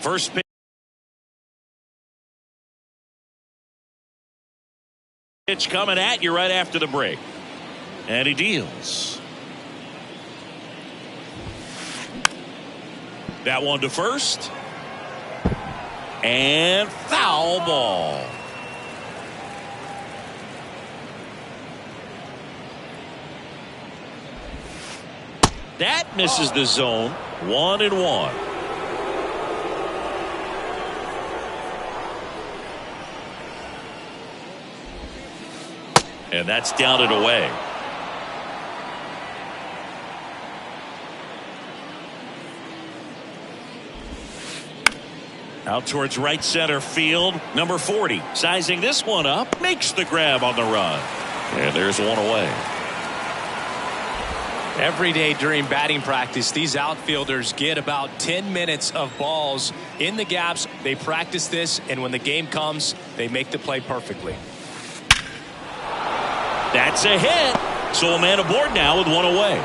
First pitch coming at you right after the break. And he deals. That one to first. And foul ball. That misses the zone. 1-1. And that's down and away. Out towards right center field. Number 40 sizing this one up. Makes the grab on the run. And there's one away. Every day during batting practice, these outfielders get about 10 minutes of balls in the gaps. They practice this, and when the game comes, they make the play perfectly. That's a hit. So a man aboard now with one away.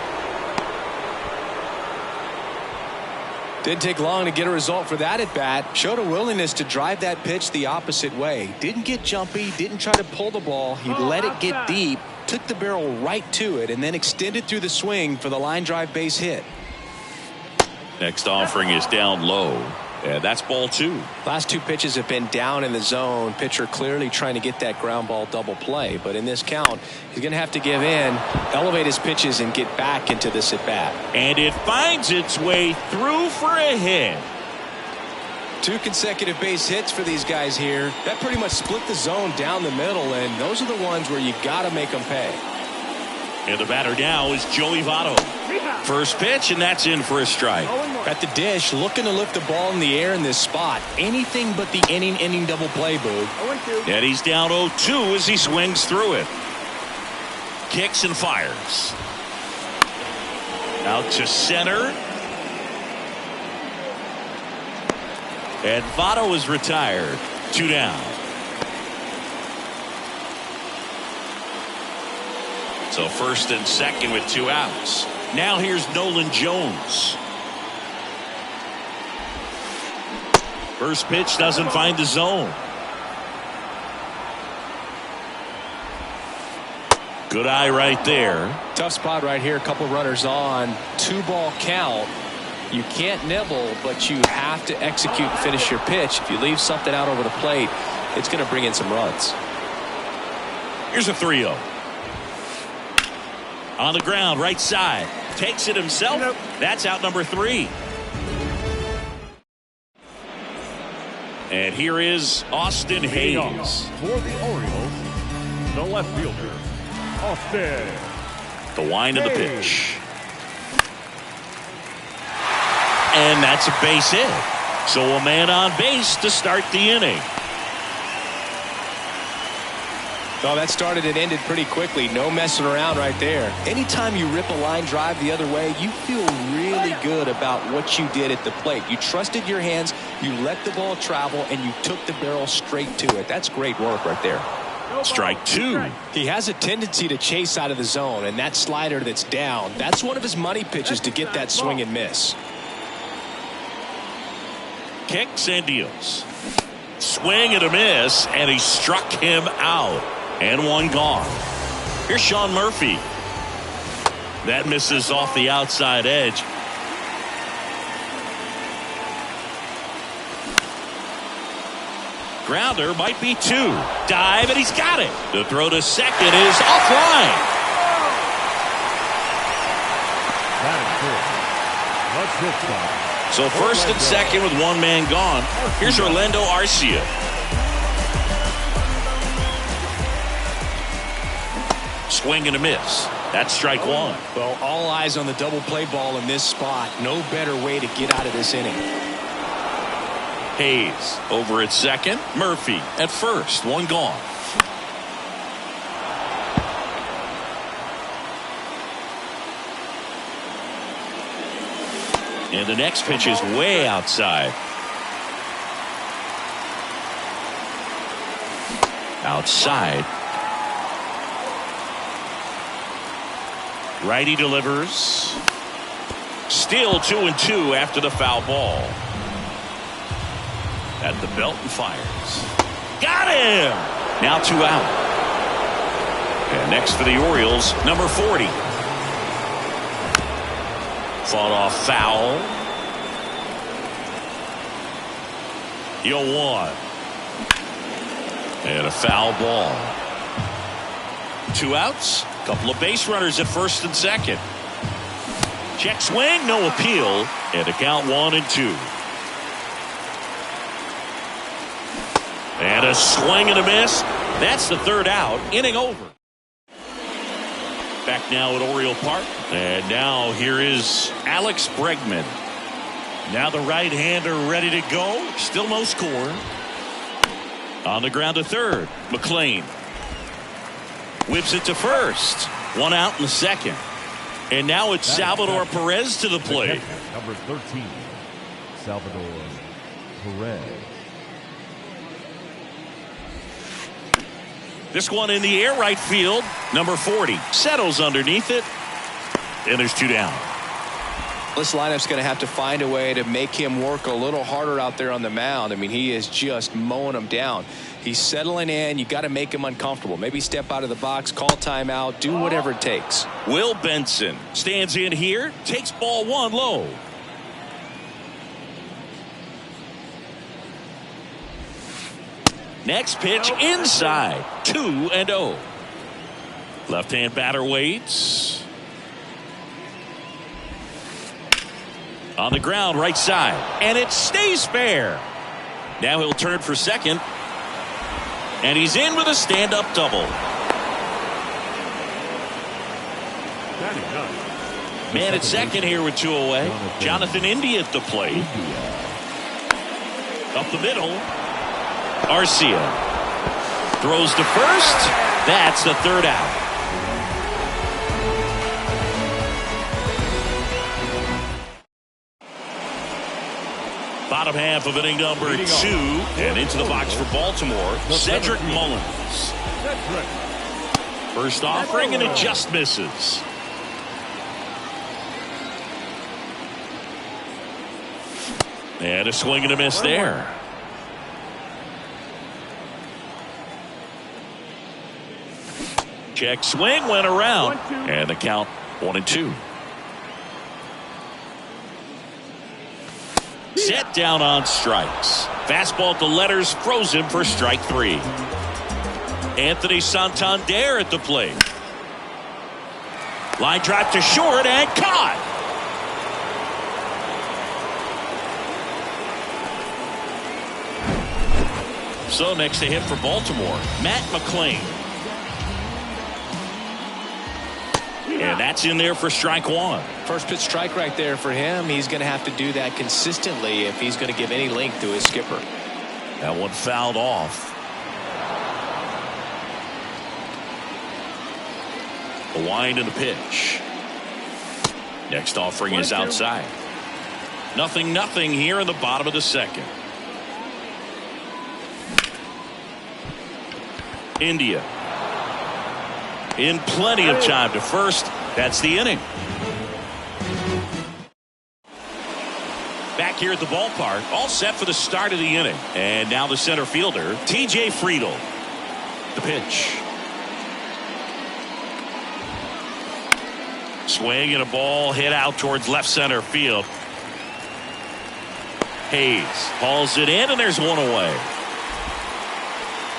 Didn't take long to get a result for that at bat. Showed a willingness to drive that pitch the opposite way. Didn't get jumpy, didn't try to pull the ball. He let it get deep, took the barrel right to it, and then extended through the swing for the line drive base hit. Next offering is down low. And that's ball 2. Last 2 pitches have been down in the zone. Pitcher clearly trying to get that ground ball double play. But in this count, he's going to have to give in, elevate his pitches, and get back into this at bat. And it finds its way through for a hit. 2 consecutive base hits for these guys here. That pretty much split the zone down the middle, and those are the ones where you got to make them pay. And the batter now is Joey Votto. First pitch, and that's in for a strike. At the dish, looking to lift the ball in the air in this spot. Anything but the inning double play, Boog. And he's down 0-2 as he swings through it. Kicks and fires. Out to center. And Votto is retired. 2 down. So first and second with 2 outs. Now here's Nolan Jones. First pitch doesn't find the zone. Good eye right there. Tough spot right here. A couple runners on. 2-ball count. You can't nibble, but you have to execute and finish your pitch. If you leave something out over the plate, it's going to bring in some runs. Here's a 3-0. On the ground, right side. Takes it himself. That's out number 3. And here is Austin Hayes. For the Orioles, the left fielder, Austin. The wind of the pitch. And that's a base hit. So a man on base to start the inning. Oh, that started and ended pretty quickly. No messing around right there. Anytime you rip a line drive the other way, you feel really good about what you did at the plate. You trusted your hands, you let the ball travel, and you took the barrel straight to it. That's great work right there. Strike 2. He has a tendency to chase out of the zone, and that slider that's down, that's one of his money pitches to get that swing and miss. Kicks and deals. Swing and a miss, and he struck him out. And one gone. Here's Sean Murphy. That misses off the outside edge. Grounder might be 2. Dive, and he's got it. The throw to second is offline. So first and second with one man gone. Here's Orlando Arcia. Swing and a miss. That's strike 1. Well, all eyes on the double play ball in this spot. No better way to get out of this inning. Hayes over at second. Murphy at first. One gone. And the next pitch is way outside. Outside. Righty delivers. Still 2-2 after the foul ball. At the belt and fires. Got him! Now 2 out. And next for the Orioles, number 40. Fought off foul. 0-1. And a foul ball. 2 outs. Couple of base runners at first and second. Check swing, no appeal. And a count 1-2. And a swing and a miss. That's the 3rd out. Inning over. Back now at Oriole Park. And now here is Alex Bregman. Now the right-hander ready to go. Still no score. On the ground to third. McLean. Whips it to first. 1 out in the second. And now it's Salvador Perez to the plate. Number 13, Salvador Perez. This one in the air right field. Number 40 settles underneath it. And there's 2 down. This lineup's going to have to find a way to make him work a little harder out there on the mound. I mean, he is just mowing them down. He's settling in. You got to make him uncomfortable. Maybe step out of the box, call timeout, do whatever it takes. Will Benson stands in here, takes ball 1 low. Next pitch inside. 2-0. Left-hand batter waits. On the ground, right side. And it stays fair. Now he'll turn for second. And he's in with a stand-up double. Man at second here with 2 away. Jonathan India at the plate. Up the middle. Arcia throws to first. That's the 3rd out. Bottom half of inning number 2. And into the box for Baltimore, Cedric Mullins. First offering, and it just misses. And a swing and a miss there. Check swing, went around. And the count 1-2. Set down on strikes. Fastball at the letters, froze him for strike 3. Anthony Santander at the plate. Line drive to short and caught. So next to hit for Baltimore, Matt McLean. And that's in there for strike 1. First pitch strike right there for him. He's going to have to do that consistently if he's going to give any length to his skipper. That one fouled off. A wind and a pitch. Next offering is outside. 0-0 here in the bottom of the second. India in plenty of time to first. That's the inning. Back here at the ballpark, all set for the start of the inning. And now the center fielder, T.J. Friedl. The pitch. Swing and a ball hit out towards left center field. Hayes hauls it in, and there's 1 away.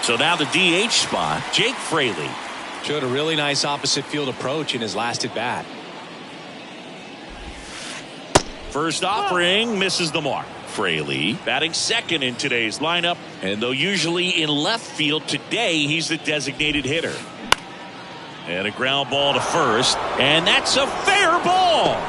So now the DH spot, Jake Fraley. Showed a really nice opposite field approach in his last at bat. First offering misses the mark. Fraley batting second in today's lineup, and though usually in left field, today he's the designated hitter. And a ground ball to first, and that's a fair ball.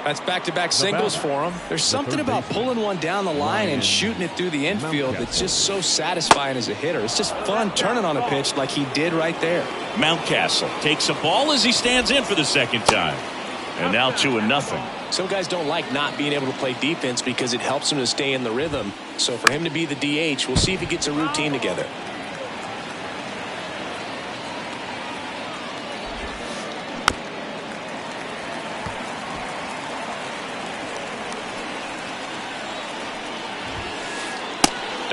That's back-to-back singles for him. There's something about pulling one down the line and shooting it through the infield that's just so satisfying as a hitter. It's just fun turning on a pitch like he did right there. Mountcastle takes a ball as he stands in for the second time. And now 2-0. Some guys don't like not being able to play defense because it helps them to stay in the rhythm. So for him to be the DH, we'll see if he gets a routine together.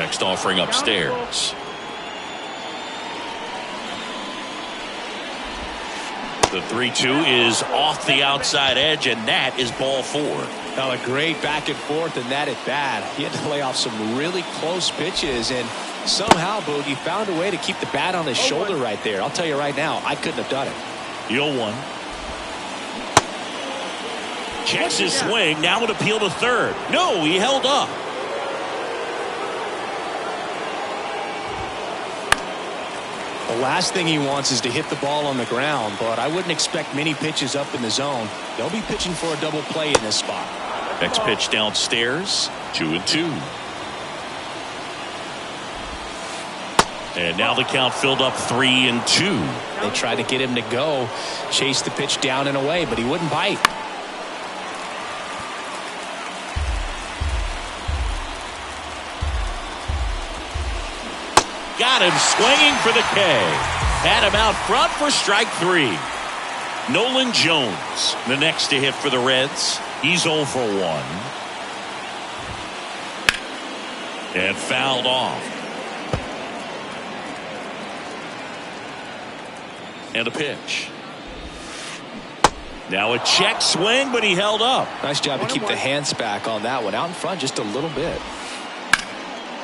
Next offering upstairs. The 3-2 is off the outside edge, and that is ball 4. Now a great back and forth, and that at bat. He had to lay off some really close pitches, and somehow Boogie found a way to keep the bat on his shoulder right there. I'll tell you right now, I couldn't have done it. The 0-1. Checks his swing. Now an appeal to third. No, he held up. The last thing he wants is to hit the ball on the ground, but I wouldn't expect many pitches up in the zone. They'll be pitching for a double play in this spot. Next pitch downstairs, 2-2. And now the count filled up 3-2. They tried to get him to go, chase the pitch down and away, but he wouldn't bite. Got him swinging for the K. Had him out front for strike 3. Nolan Jones, the next to hit for the Reds. He's 0 for 1. And fouled off. And a pitch. Now a check swing, but he held up. Nice job to keep the hands back on that one. Out in front just a little bit.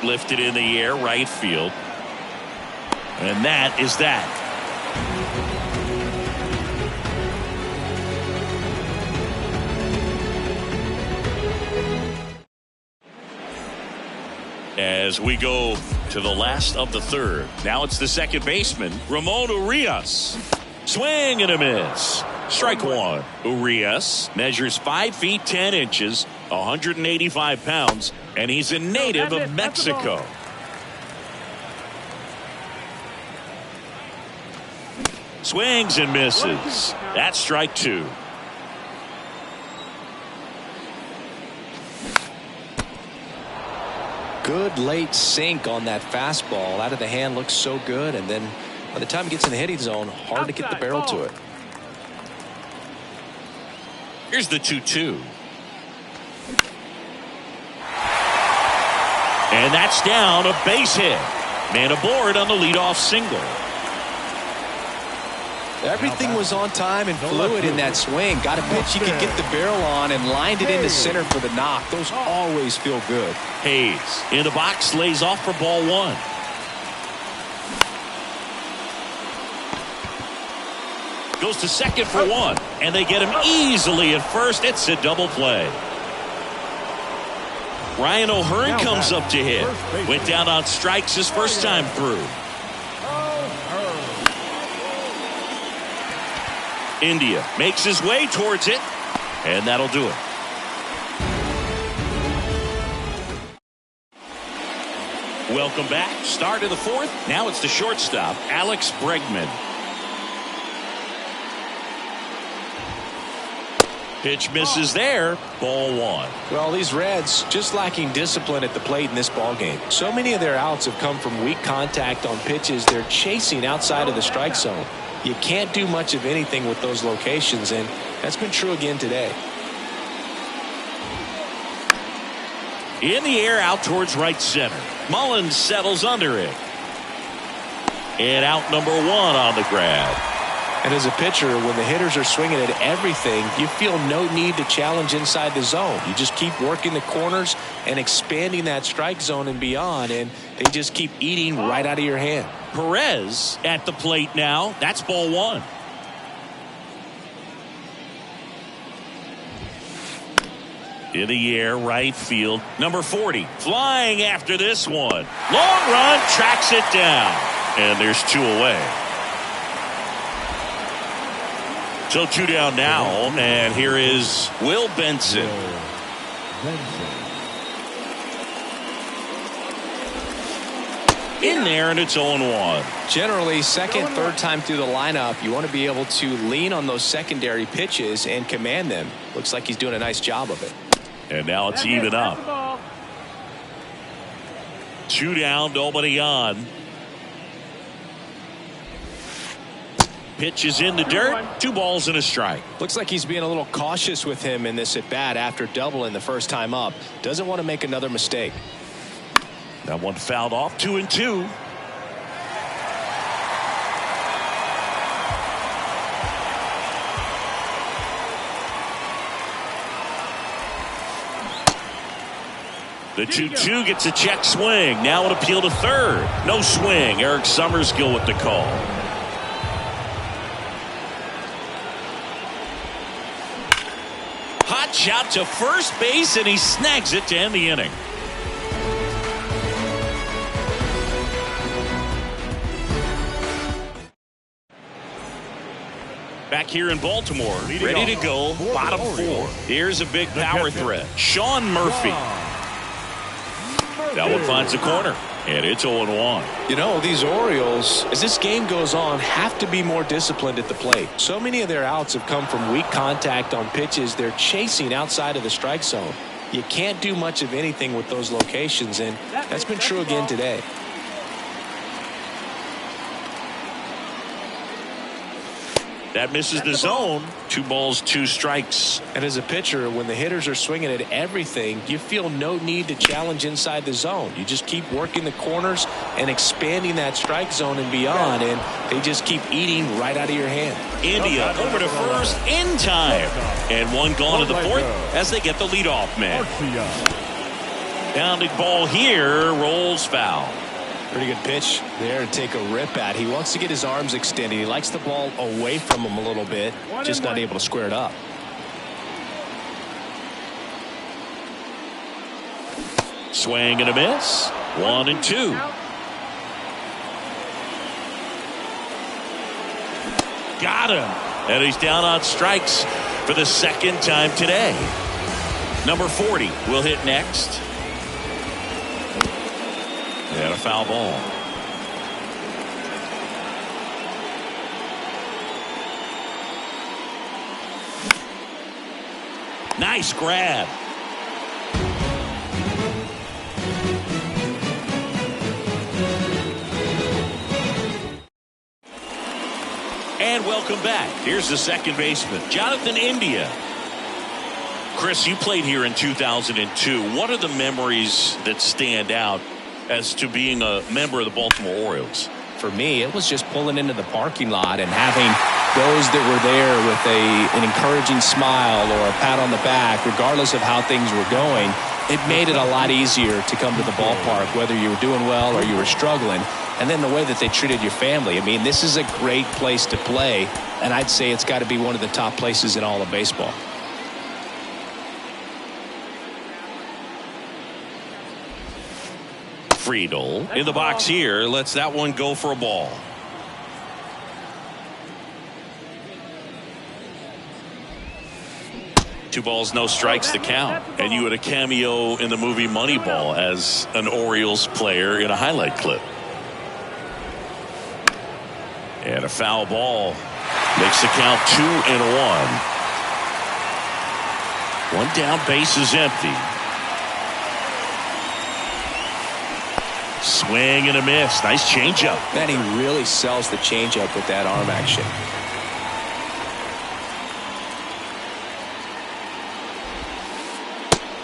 Lifted in the air, right field. And that is that. As we go to the last of the third. Now it's the second baseman, Ramon Urias. Swing and a miss. Strike 1. Urias measures 5 feet 10 inches, 185 pounds, and he's a native of Mexico. Swings and misses. That's strike 2. Good late sink on that fastball. Out of the hand looks so good, and then by the time it gets in the hitting zone, hard to get the barrel to it. Here's the 2-2. And that's down, a base hit. Man aboard on the leadoff single. Everything was on time and fluid in that swing. Got a pitch he could get the barrel on and lined it into center for the knock. Those always feel good. Hayes in the box, lays off for ball 1. Goes to second for 1, and they get him easily at first. It's a double play. Ryan O'Hearn comes up to hit. Went down on strikes his first time through. India makes his way towards it, and that'll do it. Welcome back. Start of the fourth. Now it's the shortstop, Alex Bregman. Pitch misses there. Ball 1. Well, these Reds just lacking discipline at the plate in this ball game. So many of their outs have come from weak contact on pitches they're chasing outside of the strike zone. You can't do much of anything with those locations, and that's been true again today. In the air, out towards right center. Mullins settles under it. And out number 1 on the grab. And as a pitcher, when the hitters are swinging at everything, you feel no need to challenge inside the zone. You just keep working the corners and expanding that strike zone and beyond, and they just keep eating right out of your hand. Perez at the plate now. That's ball 1. In the air, right field. Number 40 flying after this one. Long run, tracks it down. And there's 2 away. So 2 down now, and here is Will Benson. In there, and it's 0-1. Generally, second, third time through the lineup, you want to be able to lean on those secondary pitches and command them. Looks like he's doing a nice job of it. And now it's even up. 2 down, nobody on. Pitch is in the dirt. 2 balls and a strike. Looks like he's being a little cautious with him in this at bat after doubling the first time up. Doesn't want to make another mistake. That one fouled off. 2-2. The 2-2 gets a check swing. Now an appeal to third. No swing. Eric Summerskill with the call. Hot shot to first base, and he snags it to end the inning. Back here in Baltimore, ready to go, bottom four. Here's a big power threat. Sean Murphy. That one finds the corner, and it's 0-1. You know, these Orioles, as this game goes on, have to be more disciplined at the plate. So many of their outs have come from weak contact on pitches they're chasing outside of the strike zone. You can't do much of anything with those locations, and that's been true again today. That misses the zone. 2 balls, 2 strikes. And as a pitcher, when the hitters are swinging at everything, you feel no need to challenge inside the zone. You just keep working the corners and expanding that strike zone and beyond, and they just keep eating right out of your hand. India over to first in time. And one gone to the fourth as they get the leadoff man. Pounding ball here, rolls foul. Pretty good pitch there to take a rip at. He wants to get his arms extended. He likes the ball away from him a little bit, just not able to square it up. Swing and a miss. 1-2. Got him. And he's down on strikes for the second time today. Number 40 will hit next. And a foul ball. Nice grab. And welcome back. Here's the second baseman, Jonathan India. Chris, you played here in 2002. What are the memories that stand out as to being a member of the Baltimore Orioles? For me, it was just pulling into the parking lot and having those that were there with an encouraging smile or a pat on the back, regardless of how things were going. It made it a lot easier to come to the ballpark, whether you were doing well or you were struggling. And then the way that they treated your family. I mean, this is a great place to play, and I'd say it's got to be one of the top places in all of baseball. Friedel in the box here lets that one go for a ball. Two balls, no strikes to count. And you had a cameo in the movie Moneyball as an Orioles player in a highlight clip. And a foul ball makes the count 2-1. One down, base is empty. Swing and a miss. Nice changeup. Man, he really sells the changeup with that arm action.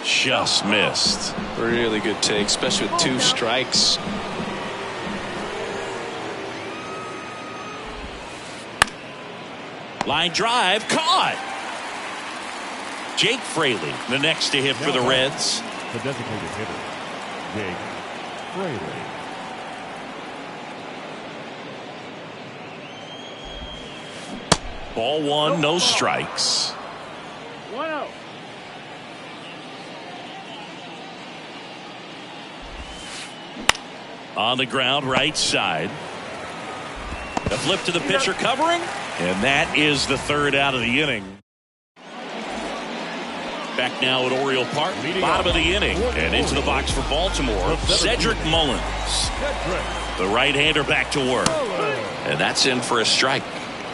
Just missed. Really good take, especially with 2 strikes. Line drive, caught. Jake Fraley, the next to hit for the Reds. The designated hitter, Jake Fraley. Ball 1, no strikes. 1-0. On the ground, right side. The flip to the pitcher covering. And that is the third out of the inning. Back now at Oriole Park, bottom of the inning. And into the box for Baltimore, Cedric Mullins. The right-hander back to work. And that's in for a strike.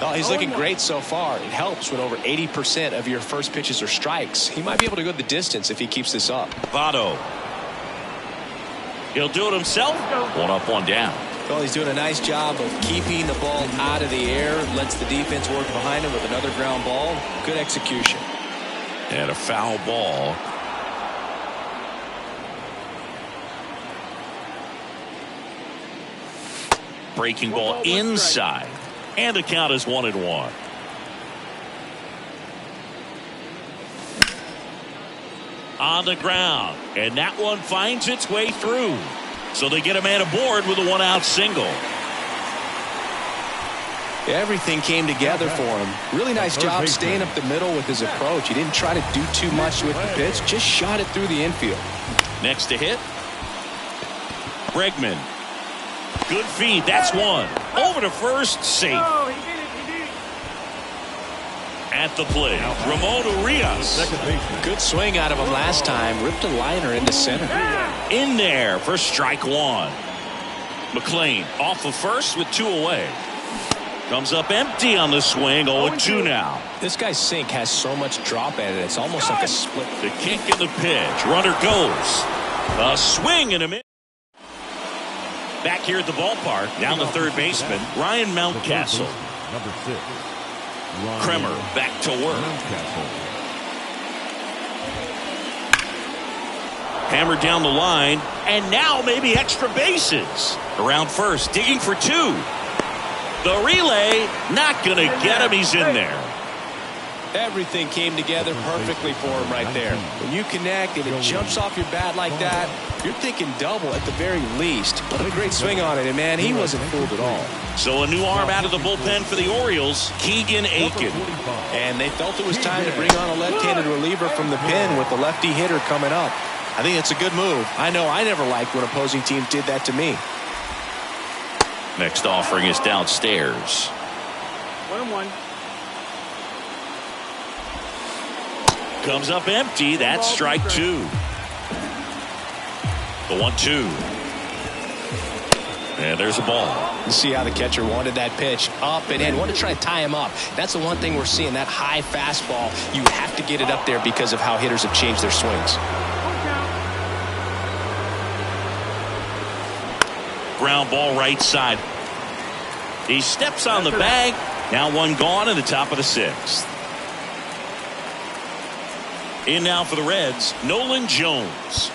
Oh, he's looking great so far. It helps when over 80% of your first pitches are strikes. He might be able to go the distance if he keeps this up. Votto. He'll do it himself. 1 up, 1 down. Well, he's doing a nice job of keeping the ball out of the air. Lets the defense work behind him with another ground ball. Good execution. And a foul ball. breaking ball inside. And the count is 1-1. On the ground. And that one finds its way through. So they get a man aboard with a 1-out single. Everything came together for him. Really nice job staying up the middle with his approach. He didn't try to do too much with the pitch. Just shot it through the infield. Next to hit. Bregman. Good feed. That's one. Over to first. Safe. At the plate, Ramon Urias. Good swing out of him last time. Ripped a liner into center. In there for strike one. McLean off of first with 2 away. Comes up empty on the swing. 0-2 now. This guy's sink has so much drop at it. It's almost like a split. The kick and the pitch. Runner goes. A swing and a miss. Back here at the ballpark, down the third baseman, Ryan Mountcastle. Number 6. Kremer back to work. Hammered down the line, and now maybe extra bases. Around first, digging for 2. The relay, not going to get him. He's in there. Everything came together perfectly for him right there. When you connect and it jumps off your bat like that, you're thinking double at the very least. What a great swing on it, and man, he wasn't fooled at all. So a new arm out of the bullpen for the Orioles, Keegan Aiken. And they felt it was time to bring on a left-handed reliever from the pen with the lefty hitter coming up. I think it's a good move. I know I never liked when opposing teams did that to me. Next offering is downstairs. 1-1. Comes up empty. That's strike 2. The 1-2. And there's a ball. You see how the catcher wanted that pitch up and in. Wanted to try to tie him up. That's the one thing we're seeing. That high fastball. You have to get it up there because of how hitters have changed their swings. Ground ball right side. He steps on the bag. Now one gone in the top of the 6th. In now for the Reds, Nolan Jones.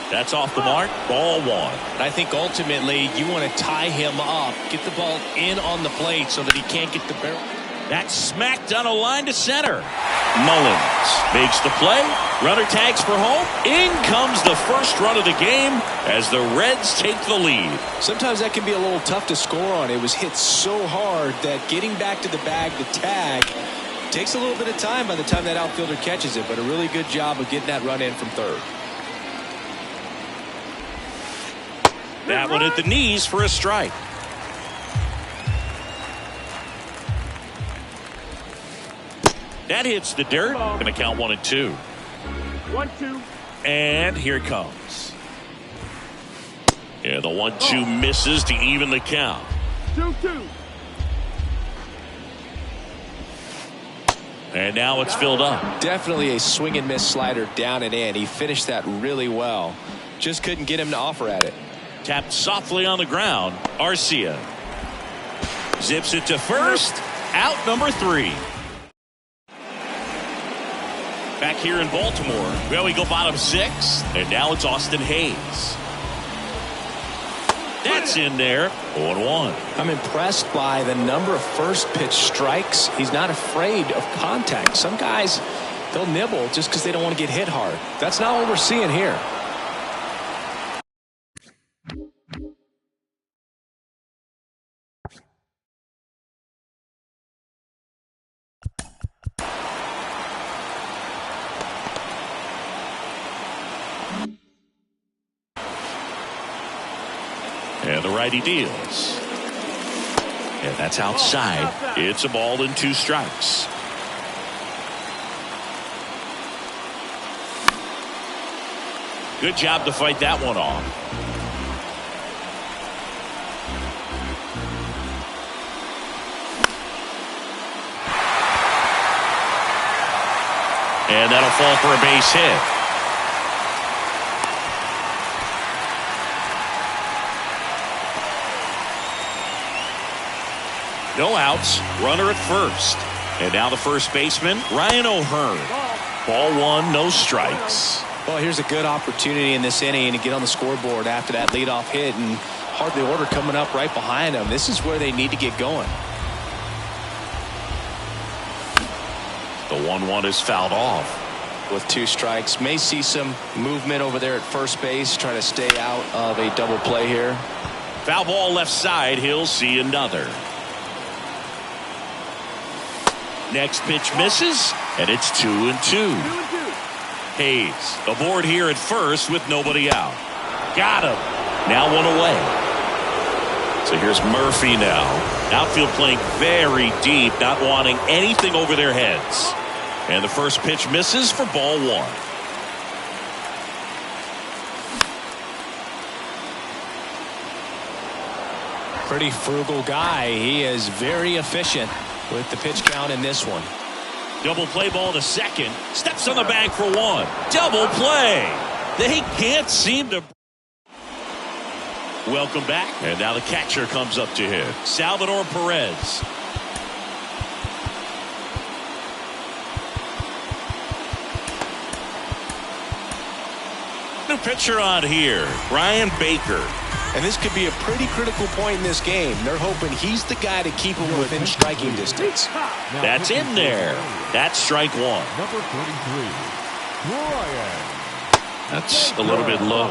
That's off the mark. Ball 1. And I think ultimately you want to tie him up, get the ball in on the plate so that he can't get the barrel. That's smacked on a line to center. Mullins makes the play. Runner tags for home. In comes the first run of the game as the Reds take the lead. Sometimes that can be a little tough to score on. It was hit so hard that getting back to the bag, the tag, takes a little bit of time by the time that outfielder catches it. But a really good job of getting that run in from third. That one at the knees for a strike. That hits the dirt. Going to count 1-2. 1-2. And here it comes. Yeah, the 1-2 misses to even the count. 2-2. And now it's filled up. Definitely a swing and miss slider down and in. He finished that really well. Just couldn't get him to offer at it. Tapped softly on the ground. Arcia zips it to first. Out number 3. Back here in Baltimore, well, we go bottom 6, and now it's Austin Hayes. That's in there. 0-1. I'm impressed by the number of first pitch strikes. He's not afraid of contact. Some guys, they'll nibble just because they don't want to get hit hard. That's not what we're seeing here. And the righty deals. And that's outside. It's a ball and 2 strikes. Good job to fight that one off. And that'll fall for a base hit. No outs, runner at first. And now the first baseman, Ryan O'Hearn. Ball 1, no strikes. Well, here's a good opportunity in this inning to get on the scoreboard after that leadoff hit, and hardly order coming up right behind them. This is where they need to get going. The 1-1 is fouled off. With 2 strikes, may see some movement over there at first base, trying to stay out of a double play here. Foul ball left side. He'll see another. Next pitch misses, and it's 2-2. Hayes aboard here at first with nobody out. Got him. Now 1 away. So here's Murphy now. Outfield playing very deep, not wanting anything over their heads. And the first pitch misses for ball 1. Pretty frugal guy. He is very efficient with the pitch count in this one. Double play ball to second. Steps on the bag for 1. Double play. They can't seem to. Welcome back. And now the catcher comes up to hit. Salvador Perez. New pitcher on here, Brian Baker. And this could be a pretty critical point in this game. They're hoping he's the guy to keep him within striking distance. That's in there. That's strike 1. Number 33, Brian. That's a little bit low.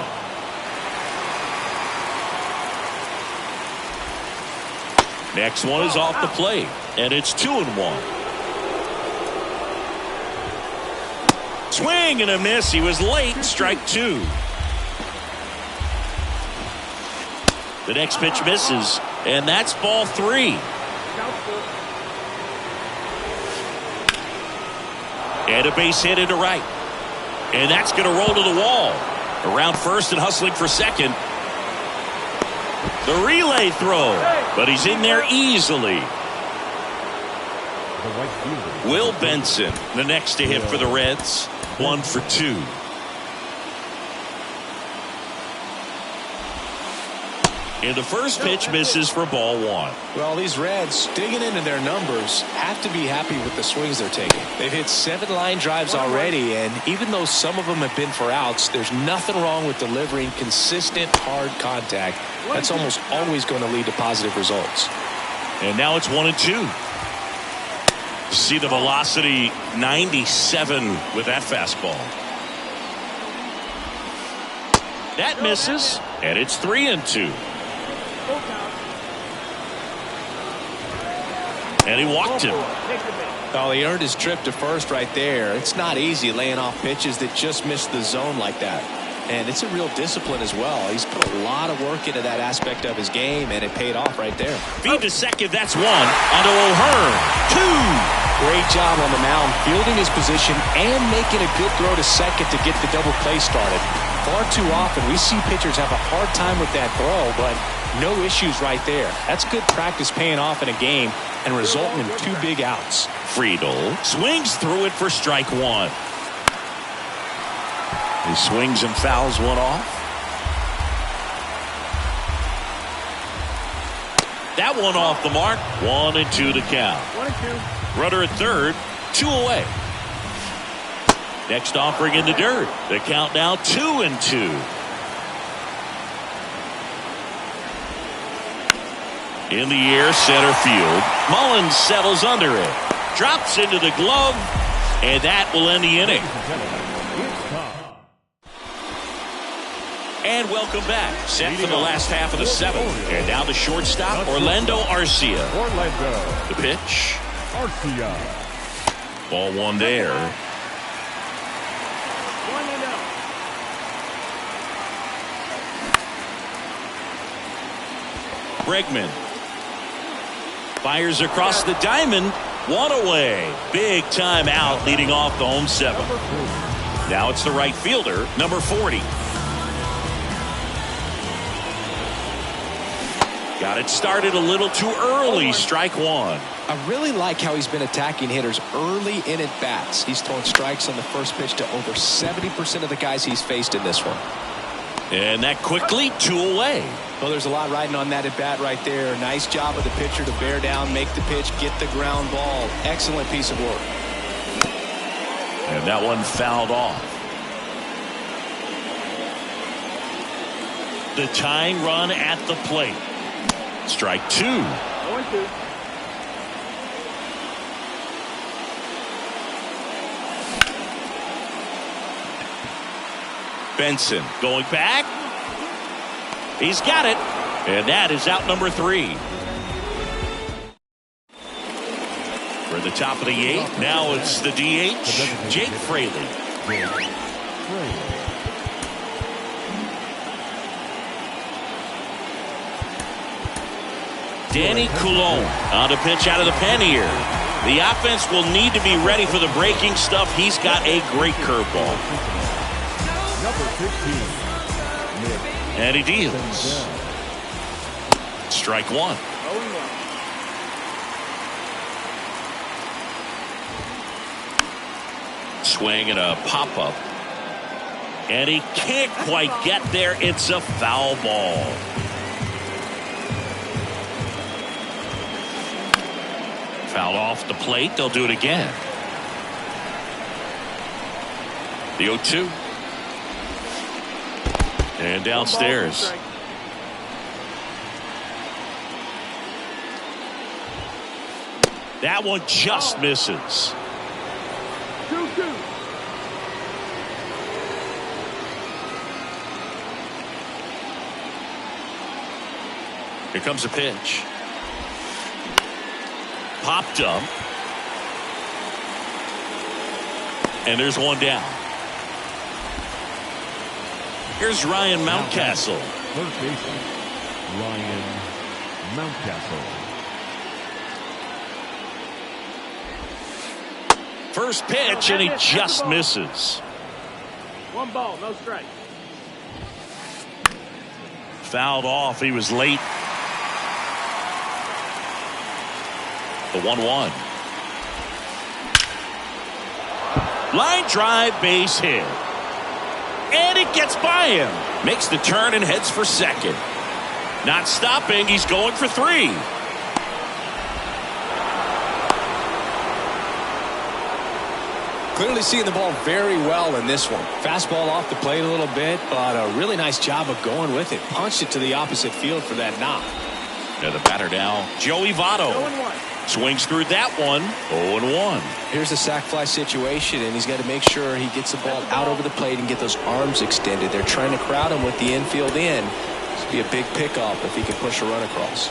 Next one is off the plate, and it's 2-1. Swing and a miss. He was late. Strike 2. The next pitch misses, and that's ball 3. And a base hit into right. And that's going to roll to the wall. Around first and hustling for second. The relay throw, but he's in there easily. Will Benson, the next to hit for the Reds. 1 for 2. And the first pitch misses for ball 1. Well, these Reds, digging into their numbers, have to be happy with the swings they're taking. They've hit 7 line drives already, and even though some of them have been for outs, there's nothing wrong with delivering consistent, hard contact. That's almost always going to lead to positive results. And now it's 1-2. See the velocity, 97 with that fastball. That misses, and it's 3-2. And he walked him. Oh, he earned his trip to first right there. It's not easy laying off pitches that just miss the zone like that. And it's a real discipline as well. He's put a lot of work into that aspect of his game, and it paid off right there. Feed to second, that's 1. Onto O'Hearn, 2. Great job on the mound, fielding his position and making a good throw to second to get the double play started. Far too often we see pitchers have a hard time with that throw, but no issues right there. That's good practice paying off in a game and resulting in 2 big outs. Friedel swings through it for strike 1. He swings and fouls one off. That one off the mark. 1-2 to count. 1-2. Runner at third. 2 away. Next offering in the dirt. The count now 2-2. In the air, center field. Mullins settles under it. Drops into the glove. And that will end the inning. And welcome back. Set for the last half of the 7th. And now the shortstop, Orlando Arcia. Orlando. The pitch. Arcia. Ball 1 there. 1-0. Bregman fires across the diamond. 1 away. Big time out leading off the home 7. Now it's the right fielder, number 40. Got it started a little too early. Strike 1. I really like how he's been attacking hitters early in at bats. He's thrown strikes on the first pitch to over 70% of the guys he's faced in this one. And that quickly 2 away. Well, there's a lot riding on that at bat right there. Nice job of the pitcher to bear down, make the pitch, get the ground ball. Excellent piece of work. And that one fouled off. the tying run at the plate. Strike 2. 0-2. Benson going back. He's got it. And that is out number 3. For the top of the 8th, now it's the DH, Jake Fraley. Danny Coulomb on to pitch out of the pen here. The offense will need to be ready for the breaking stuff. He's got a great curveball. Number 15. And he deals. Strike 1. 0-1. Swing and a pop-up. And he can't quite get there. It's a foul ball. Foul off the plate. They'll do it again. The 0-2. And downstairs. That one just misses. 2-2. Here comes a pitch. Popped up. And there's one down. Here's Ryan Mountcastle. Third baseman, Ryan Mountcastle. First pitch, and he just misses. 1 ball, no strike. Fouled off. He was late. The 1-1. Line drive, base hit. And it gets by him. Makes the turn and heads for second. Not stopping. He's going for 3. Clearly seeing the ball very well in this one. Fastball off the plate a little bit, but a really nice job of going with it. Punched it to the opposite field for that knock. Yeah, the batter now, Joey Votto. 0-1. Swings through that one. 0-1. Here's the sac fly situation, and he's got to make sure he gets the ball out over the plate and get those arms extended. They're trying to crowd him with the infield in. This would be a big pickup if he can push a run across.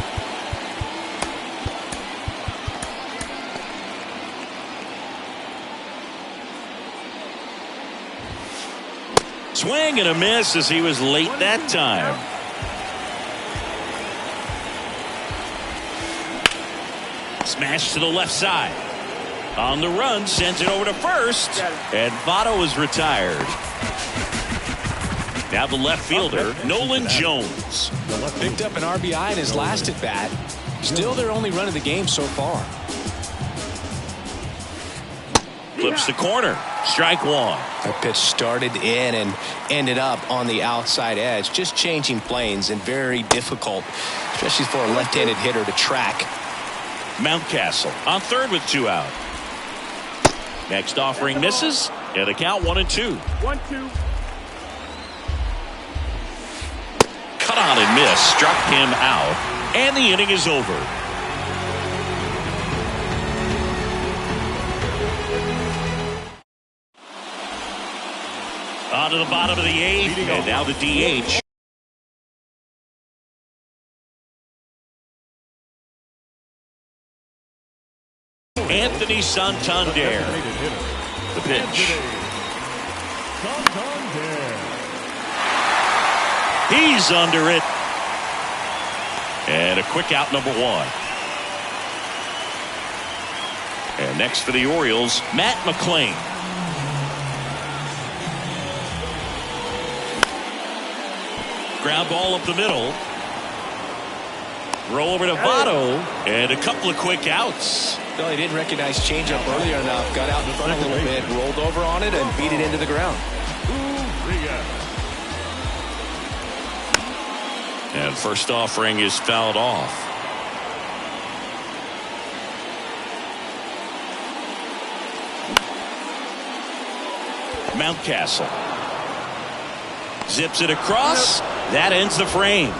Swing and a miss as he was late that time. Smash to the left side. On the run, sends it over to first. And Votto is retired. Now the left fielder, Nolan Jones. Picked up an RBI in his last at bat. Still their only run of the game so far. Flips the corner. Strike 1. That pitch started in and ended up on the outside edge. Just changing planes and very difficult, especially for a left-handed hitter to track. Mountcastle on third with 2 out. Next offering misses. And the count 1-2. 1-2. Cut on and miss. Struck him out. And the inning is over. On to the bottom of the 8th. And now the DH. Anthony Santander. The pitch. He's under it. And a quick out, number 1. And next for the Orioles, Matt McClain. Ground ball up the middle. Throw over to Votto. And a couple of quick outs. No, he didn't recognize changeup earlier enough. Got out in front a little bit, rolled over on it, and beat it into the ground. And first offering is fouled off. Mountcastle zips it across, That ends the frame.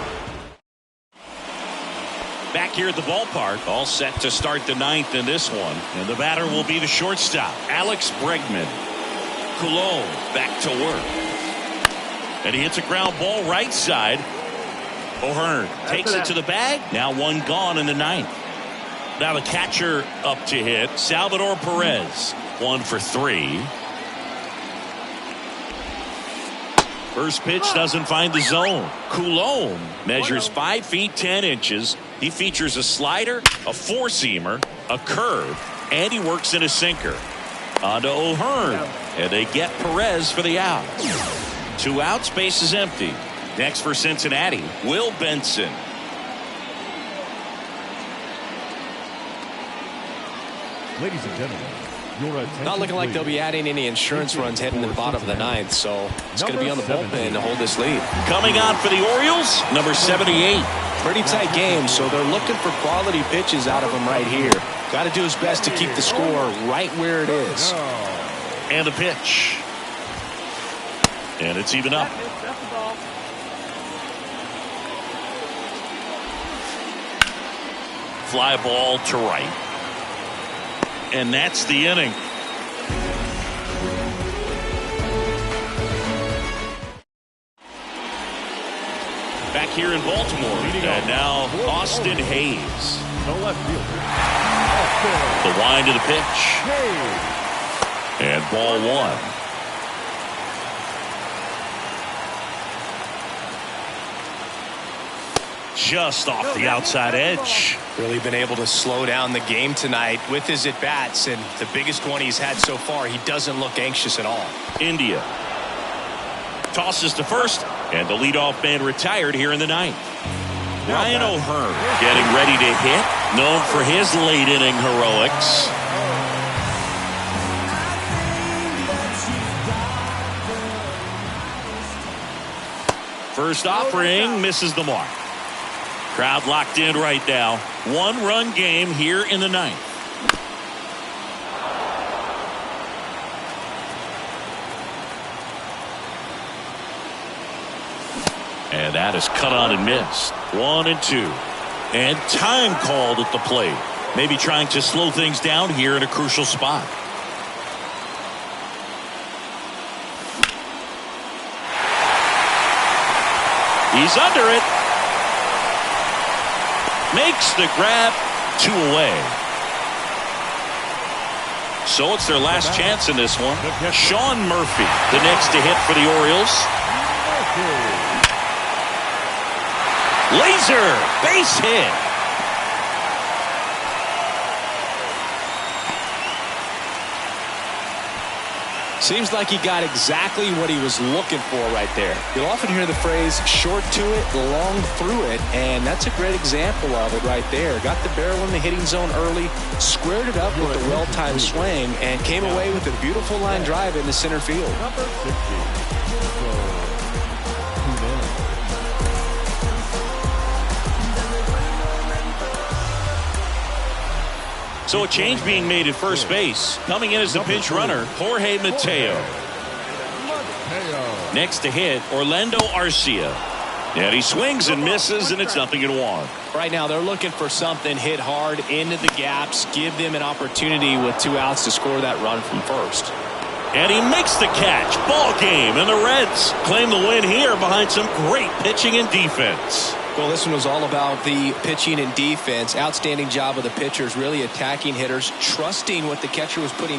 Back here at the ballpark, all set to start the ninth in this one. And the batter will be the shortstop, Alex Bregman. Coulomb back to work. And he hits a ground ball right side. O'Hearn takes it to the bag. Now one gone in the ninth. Now the catcher up to hit, Salvador Perez. 1 for 3. First pitch doesn't find the zone. Coulomb measures 5 feet 10 inches. He features a slider, a four-seamer, a curve, and he works in a sinker. On to O'Hearn, and they get Perez for the out. 2 outs, base is empty. Next for Cincinnati, Will Benson. Ladies and gentlemen, your attention, Not looking like they'll be adding any insurance runs heading to the bottom of the ninth, so it's going to be on the bullpen to hold this lead. Coming on for the Orioles, number 78. Pretty tight game, so they're looking for quality pitches out of him right here. Got to do his best to keep the score right where it is. And a pitch. And it's even up. Fly ball to right. And that's the inning. Back here in Baltimore. And now Austin Hayes. the left fielder. The wind of the pitch. And ball 1. Just off the outside edge. Really been able to slow down the game tonight with his at-bats, and the biggest one he's had so far. He doesn't look anxious at all. India tosses to first, and the leadoff man retired here in the ninth. Ryan O'Hearn getting ready to hit, known for his late inning heroics. First offering misses the mark. Crowd locked in right now. 1-run game here in the ninth. And that is cut on and missed. 1-2. And time called at the plate. Maybe trying to slow things down here in a crucial spot. He's under it. Makes the grab, 2 away. So it's their last chance in this one. Sean Murphy, the next to hit for the Orioles. Laser, base hit. Seems like he got exactly what he was looking for right there. You'll often hear the phrase short to it, long through it, and that's a great example of it right there. Got the barrel in the hitting zone early, squared it up with a well-timed swing, and came away with a beautiful line drive into center field. So a change being made at first base. Coming in as the pinch runner, Jorge Mateo. Next to hit, Orlando Arcia. And he swings and misses, and it's 0-1. Right now, they're looking for something, hit hard into the gaps, give them an opportunity with 2 outs to score that run from first. And he makes the catch. Ball game, and the Reds claim the win here behind some great pitching and defense. Well, this one was all about the pitching and defense. Outstanding job of the pitchers, really attacking hitters, trusting what the catcher was putting